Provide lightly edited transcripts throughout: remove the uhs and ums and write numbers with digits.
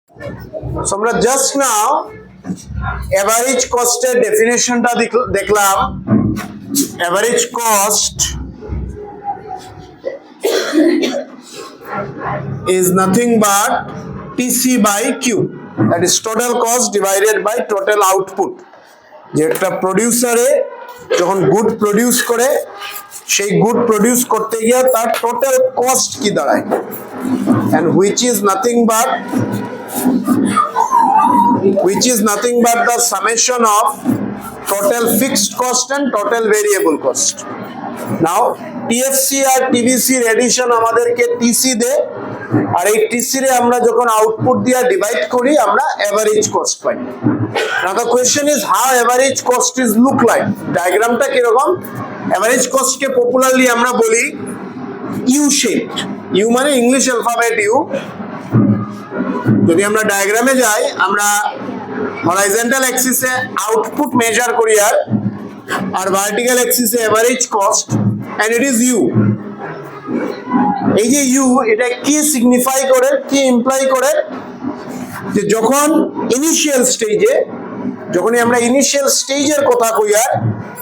So আমরা just now average cost এর ডেফিনেশনটা দেখলাম। Average cost is nothing but TC by Q, that is total cost divided by total output। যে একটা প্রোডিউসারে যখন good produce করে সেই গুড প্রডিউস করতে গিয়ে তার টোটাল কস্ট কি দাঁড়ায়, and which is nothing but the summation of total fixed cost and total variable cost. Now TFC R TVC এর এডিশন আমাদেরকে TC দেয়, আর এই TC রে আমরা যখন আউটপুট দিয়ে ডিভাইড করি আমরা average cost pi. Now the question is how average cost is look like, ডায়াগ্রামটা কি রকম? এভারেজ কস্ট কে পপুলারলি আমরা বলি ইউ শেপড। ইউ মানে ইংলিশ অ্যালফাবেট ইউ। যদি আমরা ডায়াগ্রামে যাই, আমরা হরাইজন্টাল অ্যাক্সিসে আউটপুট মেজার করি আর ভার্টিক্যাল অ্যাক্সিসে average cost, and it is U. এই যে ইউ, এটা কি সিগনিফাই করে, কি ইমপ্লাই করে? যে যখন ইনিশিয়াল স্টেজে, যখনই আমরা ইনিশিয়াল স্টেজের কথা কই, আর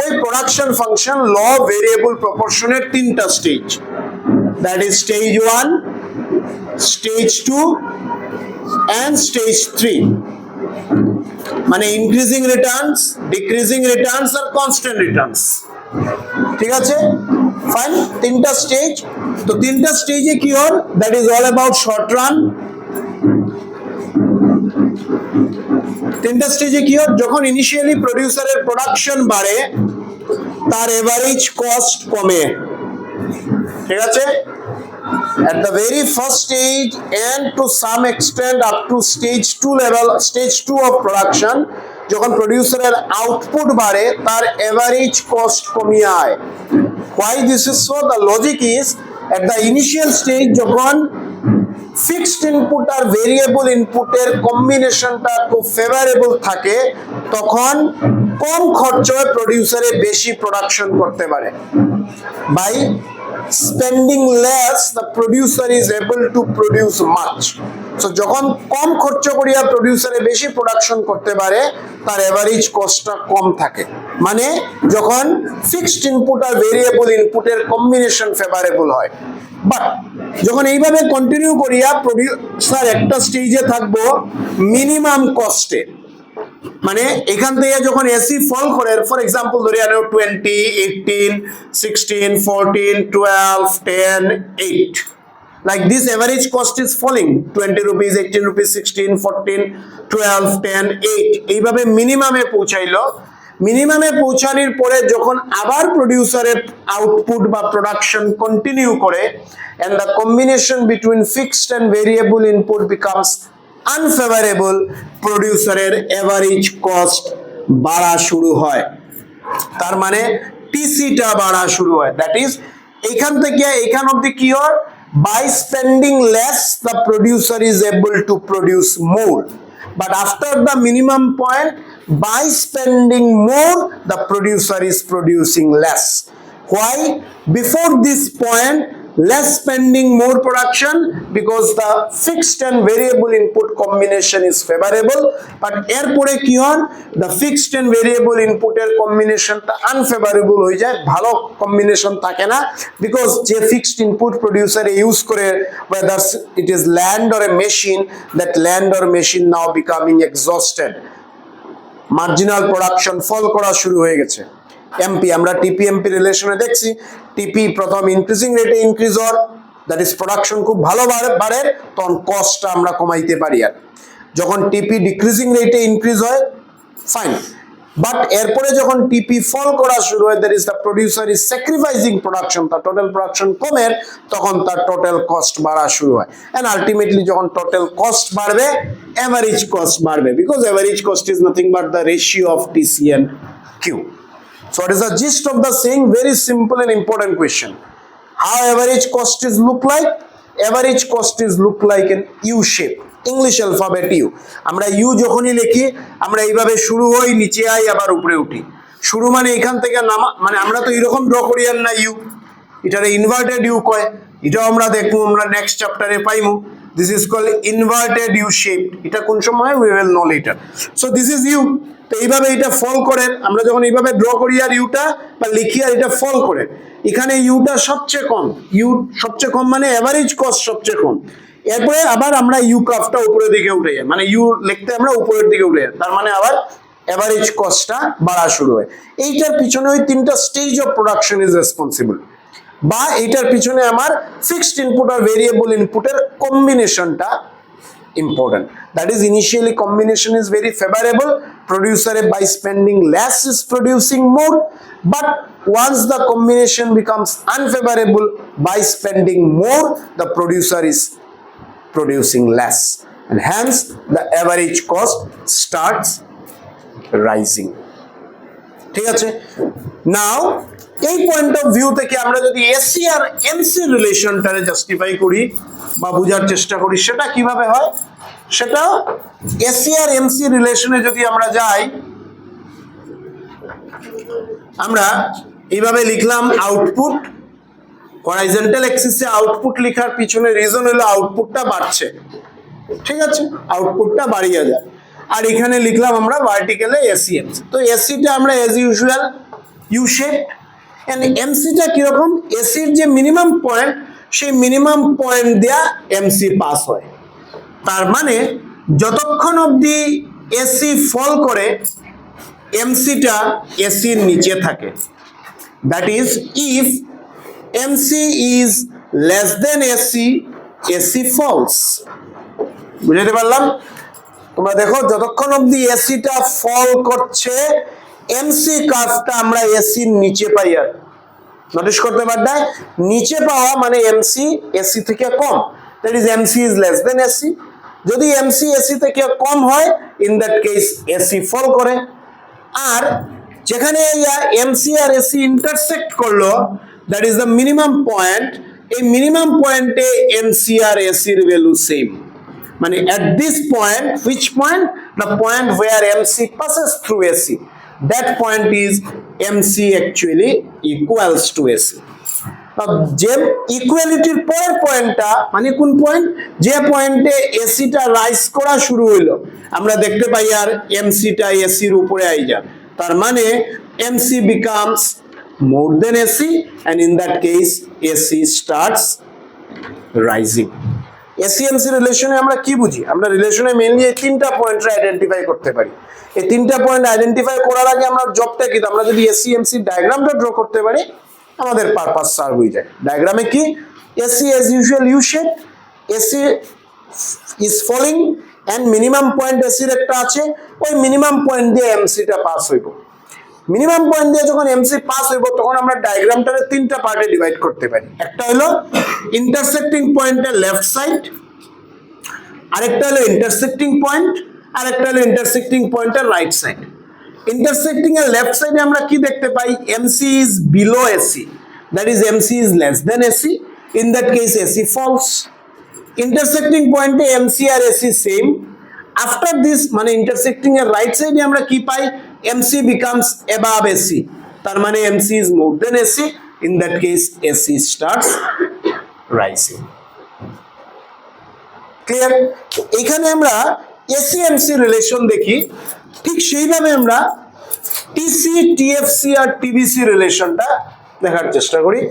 ওই প্রোডাকশন ফাংশন ল ভেরিয়েবল প্রপোর্শনের তিনটা stage, that is stage 1, stage 2 and stage 3, মানে ইনক্রিজিং রিটার্নস, ডিক্রিজিং রিটার্নস আর কনস্ট্যান্ট রিটার্নস। ঠিক আছে, ফাইন। তিনটা স্টেজ। তো তিনটা স্টেজে কি হয়? That is all about short run. তিনটা স্টেজে কি হয়? যখন ইনিশিয়ালি প্রোডিউসারের প্রোডাকশন বাড়ে তার এভারেজ কস্ট কমে। ঠিক আছে, at the very first stage and to some extent up to stage 2 level, stage 2 of production, যখন প্রোডিউসারের আউটপুট বাড়ে তার এভারেজ কস্ট কমে যায়। why this is so? The logic is at the initial stage যখন fixed input আর variable ইনপুটের কম্বিনেশনটা খুব favourable থাকে, তখন কম খরচে প্রোডিউসারে বেশি প্রোডাকশন করতে পারে। By spending less, the producer is able to produce much. So যখন কম খরচ করিয়া প্রোডিউসারে বেশি প্রোডাকশন করতে পারে, তার এভারেজ কস্টটা কম থাকে। মানে যখন ফিক্সড ইনপুট আর ভেরিয়েবল ইনপুটের কম্বিনেশন ফেভারেবল হয়। বাট যখন এইভাবে কন্টিনিউ করিয়া প্রোডিউসার একটা স্টেজে থাকবো মিনিমাম কস্টে, মানে এখান থেকে যখন এসি ফল করে, ফর এক্সাম্পল ধরে আনো 20, 18, 16, 14, 12, 10, 8, like this average cost is falling 20 rupees, 18 rupees, 16, 14, 12, 10, 8 এইভাবে মিনিমামে পৌঁছাইলো। মিনিমামে পৌঁছানোর পরে যখন আবার প্রোডিউসারের আউটপুট বা প্রোডাকশন কন্টিনিউ করে, and the combination between fixed and variable input becomes unfavourable, প্রোডিউসারের এভারেজ কস্ট বাড়া শুরু হয়। তার মানে টিসিটা বাড়া শুরু হয়। দ্যাট ইজ এখান থেকে এখান অবধি কি হয়? By spending less the producer is able to produce more, but after the minimum point by spending more the producer is producing less. Why? Before this point, less spending, more production, because the fixed and variable input combination is favorable. But এরপরে কি হয়? The fixed and variable input এর কম্বিনেশনটা unfavourable হয়ে যায়, ভালো combination থাকে না, because যে ফিক্সড ইনপুট প্রোডিউসার ইউজ করে, whether it is land or a machine, that land or machine now becoming exhausted, marginal production fall করা শুরু হয়ে গেছে। এমপি, আমরা টিপিএমপি রিলেশনে দেখছি, টিপি প্রথম ইনক্রিজিং রেটে ইনক্রিজ হওয়ার, দ্যাট ইজ প্রোডাকশন খুব ভালো বাড়ে, তখন কস্টটা আমরা কমাইতে পারি। আর যখন টিপি ডিক্রিজিং রেটে ইনক্রিজ হয়, ফাইন, বাট এরপরে যখন টিপি ফল করা শুরু হয়, that is the producer is sacrificing production, তার টোটাল প্রোডাকশন কমে, তখন তার টোটাল কস্ট বাড়া শুরু হয়। এন্ড আলটিমেটলি যখন টোটাল কস্ট বাড়বে, এভারেজ কস্ট বাড়বে, because average cost is nothing but the ratio of TC and Q. So what is the gist of the saying? Very simple and important question. How average cost is look like? Average cost is look like an U shape. English alphabet U. আমরা U যখনই লিখি, আমরা এইভাবে শুরু হই, নিচে I, আবার উপরে উঠি। শুরু মানে এখান থেকে নামা, মানে আমরা তো এরকম ড্র করি আর না ইউ, এটারে ইনভার্টেড ইউ কয়। এটাও আমরা দেখবো, আমরা নেক্সট চ্যাপ্টারে পাইমু। This is called inverted U shape. এটা কোন সময় we will know later. So this is U. তো এইভাবে এটা ফল করে, আমরা যখন এইভাবে ড্র করি আর ইউটা বা লিখি আর এটা ফল করে, এখানে ইউটা সবচেয়ে কম, ইউ সবচেয়ে কম মানে এভারেজ কস্ট সবচেয়ে কম। এরপরে আবার আমরা ইউ কার্ভটা উপরের দিকে উঠে যাই, মানে ইউ লিখতে আমরা উপরের দিকে উঠে যাই, তার মানে আবার এভারেজ কস্টটা বাড়া শুরু হয়। এইটার পিছনে ওই তিনটা stage of production is responsible, বা এইটার পিছনে আমার ফিক্সড ইনপুট আর ভেরিয়েবল ইনপুটের কম্বিনেশনটা important. That is, initially combination is very favorable. Producer by spending less is producing more, but once the combination becomes unfavorable, by spending more, the producer is producing less, and hence the average cost starts rising. ঠিক আছে? Now, এই point of view থেকে আমরা যদি AC আর MC রিলেশনটারে justify করি বা বোঝার চেষ্টা করি, সেটা কিভাবে হয়, সেটা এসি আর এমসি রিলেশনে যদি আমরা যাই, আমরা এইভাবে লিখলাম আউটপুট, হরাইজন্টাল অ্যাক্সিসে আউটপুট লেখার পিছনে রিজন হলো আউটপুটটা বাড়ছে, ঠিক আছে, আউটপুটটা বাড়িয়ে যায়। আর এখানে লিখলাম আমরা ভার্টিক্যালে এসি এমসি। তো এসিটা আমরা as usual U shape, and এমসিটা কিরকম, এসির যে মিনিমাম পয়েন্ট, সেই মিনিমাম পয়েন্ট দেয়া এমসি পাস হয়। তার মানে যতক্ষণ অবধি এসি ফল করে, এমসিটা এসির নিচে থাকে। That is, if MC is less than AC, AC falls. বুঝতে পারলাম? তোমরা দেখো, যতক্ষণ অবধি এসিটা ফল করছে, এমসি কার্ভটা আমরা এসির নিচে পাই। আর নোটিস করতে পারবে, নিচে পাওয়া মানে এমসি এসি থেকে কম, that is MC is less than AC. যদি এমসি এসি থেকে কম হয়, in that case AC fall করে। আর যেখানে এমসি আর এসি ইন্টারসেক্ট করলো, that is the minimum point, এই মিনিমাম পয়েন্টে এমসি আর এসির ভ্যালু সেম। মানে at this point, which point? The point where MC passes through AC. That point is MC actually equals to AC. যে ইকুয়ালিটির পরের পয়েন্টটা মানে কোন পয়েন্ট, যে পয়েন্টে এসিটা রাইজ করা শুরু হইলো, আমরা দেখতে পাই আর এমসিটা এসির উপরে আই যায়। তার মানে MC becomes more than AC, and in that case AC starts rising. এসিএমসি রিলেশনে আমরা কি বুঝি? আমরা রিলেশনে মেইনলি এই তিনটা পয়েন্ট আইডেন্টিফাই করতে পারি। এই তিনটা পয়েন্ট আইডেন্টিফাই করার আগে আমরা জবটা কি, আমরা যদি এসিএমসি ডায়াগ্রামটা ড্র করতে পারি, আমাদের পারপাস সার্ভ হয়ে যায়। ডায়াগ্রামে কি, AC as usual U shape, AC is falling and minimum point এসির একটা আছে, ওই মিনিমাম পয়েন্ট দিয়ে এমসিটা পাস হইব। মিনিমাম পয়েন্ট দিয়ে যখন এমসি পাস হইব, তখন আমরা ডায়াগ্রামটারে তিনটা পার্টে ডিভাইড করতে পারি। একটা হলো ইন্টারসেক্টিং পয়েন্টের লেফট সাইড, আরেকটা হলো ইন্টারসেক্টিং পয়েন্ট, আরেকটা হলো ইন্টারসেক্টিং পয়েন্টের রাইট সাইড। ইন্টারসেক্টিং এর লেফট সাইডে আমরা কি দেখতে পাই, MC is below AC, that is MC is less than AC, in that case AC falls. Intersecting পয়েন্টে এমসি আর এসি সেম। আফটার দিস মানে ইন্টারসেক্টিং এর রাইট সাইডে আমরা কি পাই, এমসি বিকামস অ্যাবাভ এসি, তার মানে MC is more than AC, in that case AC starts rising. Clear? এখানে আমরা এসি এমসি রিলেশন দেখি, ঠিক সেইভাবে আমরা টিসি টিএফসি আর টিবিসি রিলেশনটা দেখার চেষ্টা করি।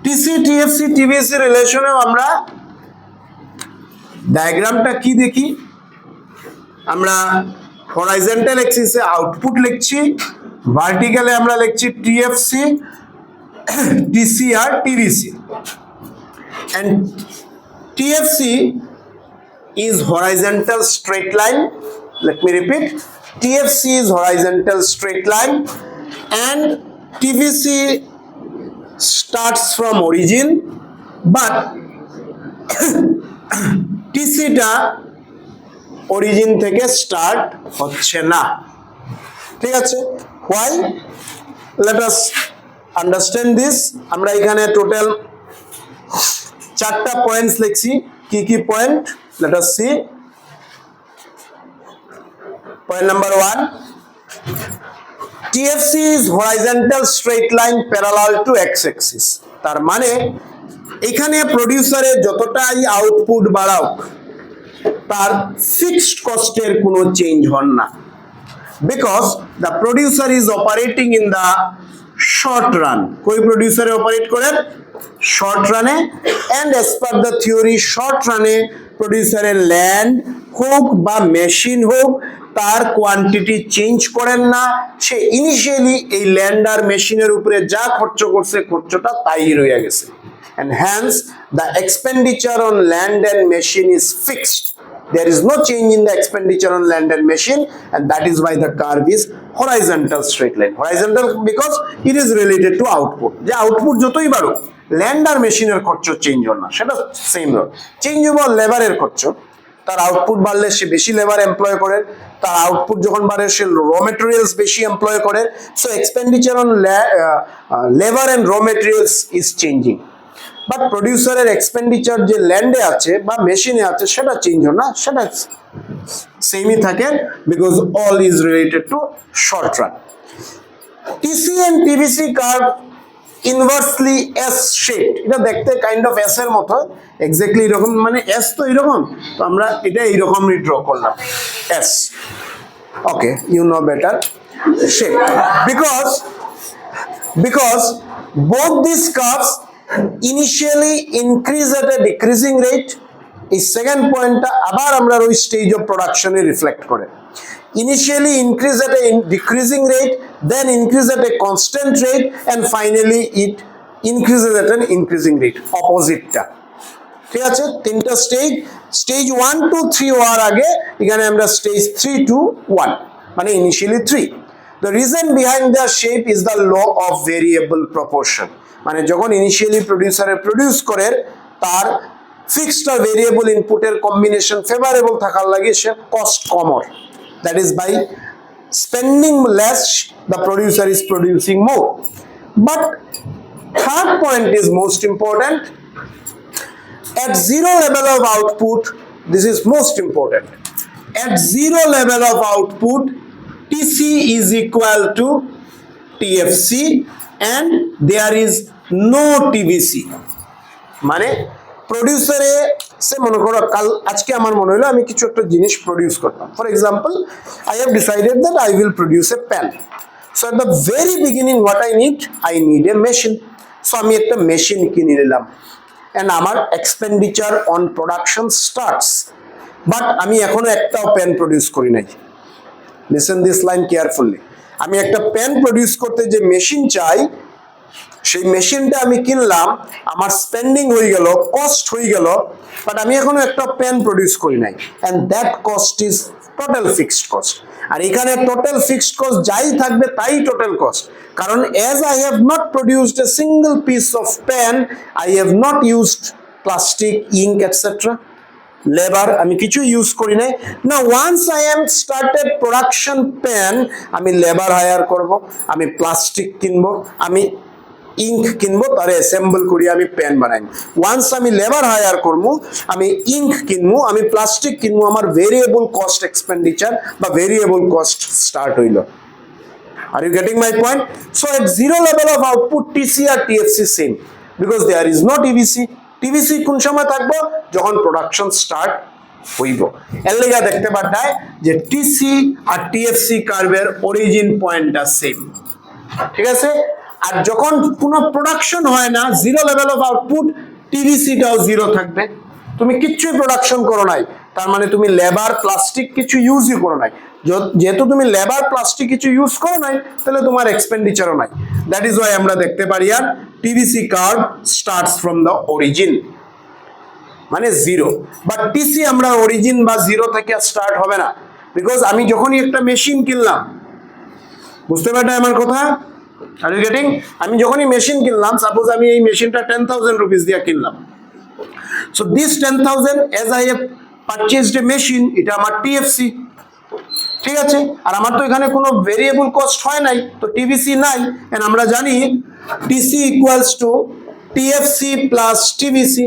টিসি টিএফসি টিবিসি রিলেশনেও আমরা ডায়াগ্রামটা কি দেখি, আমরা হরাইজন্টাল অ্যাক্সিসে আউটপুট লিখছি, ভার্টিক্যালে আমরা লিখছি টিএফসি, টিসি আর TVC. and TFC is horizontal straight line. Let me repeat, TFC is horizontal straight line and TVC starts from origin, but TC টা origin থেকে start হচ্ছে না। ঠিক আছে? Why? Let us understand this. আমরা এখানে total 4টা পয়েন্টস লিখছি। কি কি point? Let us see. Point number 1, TFC is horizontal straight line parallel to x-axis. তার মানে এখানে প্রোডিউসারের যতটাই আউটপুট বাড়াও তার ফিক্সড কস্টের কোনো চেঞ্জ হন না, because the producer is operating in the short run. কই প্রোডিউসারে অপারেট করেন? শর্ট রানে। And as per the theory short রানে প্রোডিউসারের ল্যান্ড হোক বা মেশিন হোক তার কোয়ান্টিটি চেঞ্জ করেন না, সে ইনিশিয়ালি এই ল্যান্ড আর মেশিনের উপরে যা খরচ করছে খরচটা তাই রয়ে গেছে। And hence the expenditure on land and machine is fixed. There is no change in the expenditure on land and machine, and that is why the curve is horizontal straight line. Horizontal because it is related to output. যে output যতই বাড়ুক land আর মেশিনের খরচ change হয় না, সেটা same road. Change হবে লেবারের খরচ, তার আউটপুট বাড়লে সে বেশি লেবার এমপ্লয় করে, তার আউটপুট যখন বাড়ে সে র মেটেরিয়ালস বেশি এমপ্লয় করে। So expenditure on labour and raw materials is changing, but প্রডিউসারের এক্সপেন্ডিচার যে ল্যান্ডে আছে বা মেশিনে আছে সেটা চেঞ্জ হয় না, সেটা সেমই থাকে, because all is related to short run. TC and TVC curve inversely S shape, এটা দেখতে কাইন্ড অফ এস এর মতো, এক্স্যাক্টলি এরকম, মানে এস তো এরকম, তো আমরা এটা এইরকমই ড্র করলাম S. Okay, you know better shape, because both these curves initially increase at a decreasing rate. এই সেকেন্ড পয়েন্টটা আবার আমরা ওই স্টেজ অফ প্রোডাকশনে রিফ্লেক্ট করে, initially increase at a decreasing rate, then increase at a constant rate, and finally it increases at an increasing rate, অপোজিটটা। ঠিক আছে, তিনটা স্টেজ, স্টেজ 1 to 3 হওয়ার আগে এখানে আমরা স্টেজ 3 to 1 মানে initially 3। The reason behind their shape is the law of variable proportion, মানে যখন ইনিশিয়ালি প্রোডিউসারে প্রডিউস করে তার ফিক্সড আর ভেরিয়েবল ইনপুটের কম্বিনেশন ফেভারেবল থাকার লাগে সে কস্ট কমর, that is by spending less the producer is producing more. But third point is most important, at zero level of output, this is most important, at zero level of output TC is equal to TFC and there is no TVC, মানে প্রডিউসারে সে মনে করো কাল আজকে আমার মনে হলো আমি কিছু একটা জিনিস প্রডিউস করতাম, for example I have decided that I will produce a pen. So at the very beginning what I need a machine. So আমি একটা মেশিন কিনে নিলাম and আমার expenditure on production starts, but আমি এখনো একটাও পেন প্রডিউস করি নাই। লিসেন দিস লাইন কেয়ারফুলি, আমি একটা পেন প্রডিউস করতে যে মেশিন চাই সেই মেশিনটা আমি কিনলাম, আমার স্পেন্ডিং হয়ে গেল, কস্ট হয়ে গেল, বাট আমি এখনো একটা পেন প্রডিউস করি নাই, and that cost is total fixed cost. আর এখানে টোটাল ফিক্সড কস্ট যাই থাকবে তাই টোটাল কস্ট, কারণ as I have not produced a single piece of pen, I have not used plastic, ink, etc. Labour আমি কিছু ইউজ করি নাই না। Once I am started production pen, আমি লেবার হায়ার করব, আমি প্লাস্টিক কিনবো, আমি ইঙ্ক কিনবো, তারে অ্যাসেম্বল করি আমি পেন বানাই। ওয়ান্স আমি লেবার হায়ার করবো, আমি ইঙ্ক কিনবো, আমি প্লাস্টিক কিনবো, আমার ভেরিয়েবল কস্ট এক্সপেন্ডিচার বা ভেরিয়েবল কস্ট স্টার্ট হইল। Are you getting my point? So at zero level of output TC আর TFC same, because there is no TVC. TVC কোন সময় থাকবো? যখন প্রোডাকশন স্টার্ট হইব। এর লেগে দেখতে পাঠায় যে TC আর TFC কার্ভের অরিজিন পয়েন্টটা সেম, ঠিক আছে? আর যখন কোনো প্রোডাকশন হয় না, জিরো লেভেল অফ আউটপুট, টিভিসিটাও জিরো থাকবে। তুমি কিচ্ছুই প্রোডাকশন করো নাই, তার মানে তুমি লেবার প্লাস্টিক কিছু ইউজই করো নাই। যেহেতু তুমি লেবার প্লাস্টিক কিছু ইউজ করো নাই, তাহলে তোমার এক্সপেন্ডিচারও নাই। দ্যাট ইজ ওয়াই আমরা দেখতে পারি আর TVC curve starts from the origin, মানে জিরো। বাট টিসি আমরা অরিজিন বা জিরো থেকে স্টার্ট হবে না, বিকজ আমি যখনই একটা মেশিন কিনলাম, বুঝতে পারলে আমার কথা? Are you getting? আমি যখনই মেশিন কিনলাম, সাপোজ আমি এই মেশিনটা 10,000 রুপিস দিয়ে কিনলাম, so this 10,000 age I have purchased A machine, এটা আমার টিএফসি, ঠিক আছে? আর আমার তো এখানে কোনো ভেরিয়েবল কস্ট হয় নাই, তো টিভিসি নাই। এন্ড আমরা জানি TC equals to TFC plus TVC,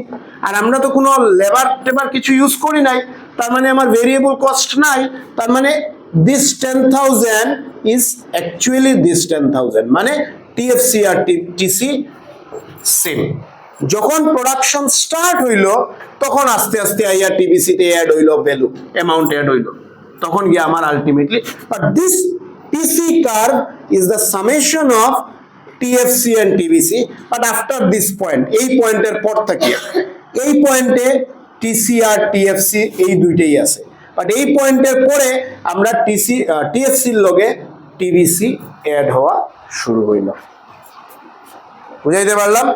আর আমরা তো কোনো লেবার টেবার কিছু ইউজ করি নাই, তার মানে আমার ভেরিয়েবল কস্ট নাই, তার মানে this 10,000 is actually this 10,000, মানে TFC আর TC same, যখন প্রোডাকশন স্টার্ট হইলো তখন আস্তে আস্তে আইয়া টিবিসি তে অ্যাড হইলো ভ্যালু অ্যামাউন্ট অ্যাড হইলো তখন গিয়ে আমার ultimately but this TC curve is the summation of TFC and TVC but after this point এই পয়েন্টের পর থেকে এই পয়েন্টে টিসি আর টিএফসি এই দুইটাই আছে বাট এই পয়েন্টের পরে আমরা টিএফসির লগে টিবিসি অ্যাড হওয়া শুরু হইল বুঝাইতে পারলাম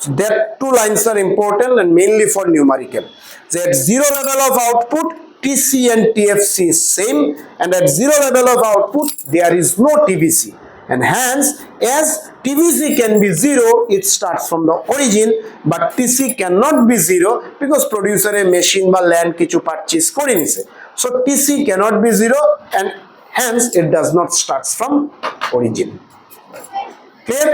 that two lines are important and mainly for numerical so at zero level of output TC and TFC is same and at zero level of output there is no TBC and hence as TBC can be zero it starts from the origin but TC cannot be zero because producer a machine বা land কিছু purchase করে নিছে so TC cannot be zero and hence it does not start from origin clear